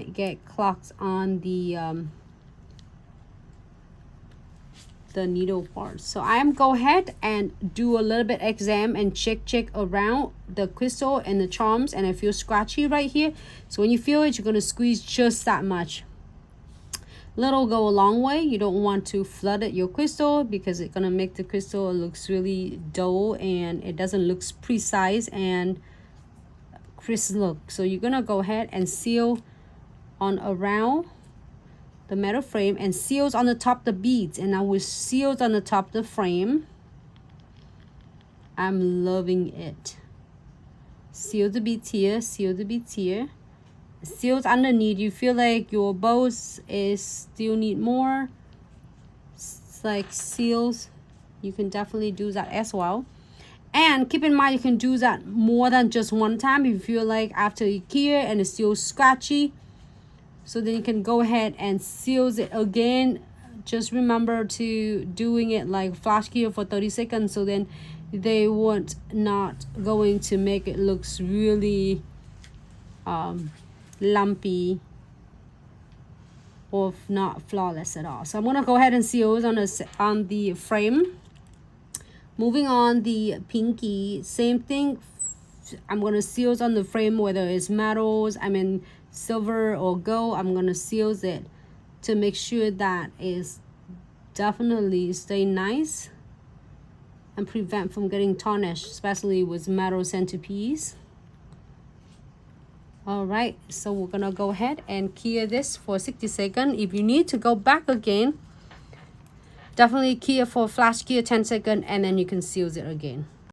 might get clogs on the needle part. So I am go ahead and do a little bit exam and check around the crystal and the charms, and I feel scratchy right here. So when you feel it, you're going to squeeze just that much. Little go a long way. You don't want to flood it your crystal because it's going to make the crystal looks really dull and it doesn't look precise and crisp look. So you're going to go ahead and seal on around the metal frame and seals on the top of the beads. And now with seals on the top of the frame, I'm loving it. Seal the beads here, seal the beads here. Seals underneath. You feel like your bows is still need more like seals, you can definitely do that as well. And keep in mind, you can do that more than just one time if you feel like after you clear and it's still scratchy. So then you can go ahead and seal it again. Just remember to doing it like flash clear for 30 seconds, so then they won't not going to make it looks really lumpy or not flawless at all. So I'm gonna go ahead and seal on the frame. Moving on, the pinky, same thing. I'm gonna seal on the frame, whether it's metals, silver or gold. I'm gonna seal it to make sure that is definitely stay nice and prevent from getting tarnished, especially with metal centerpiece. All right, so we're gonna go ahead and clear this for 60 seconds. If you need to go back again, definitely clear for flash clear 10 seconds, and then you can seal it again.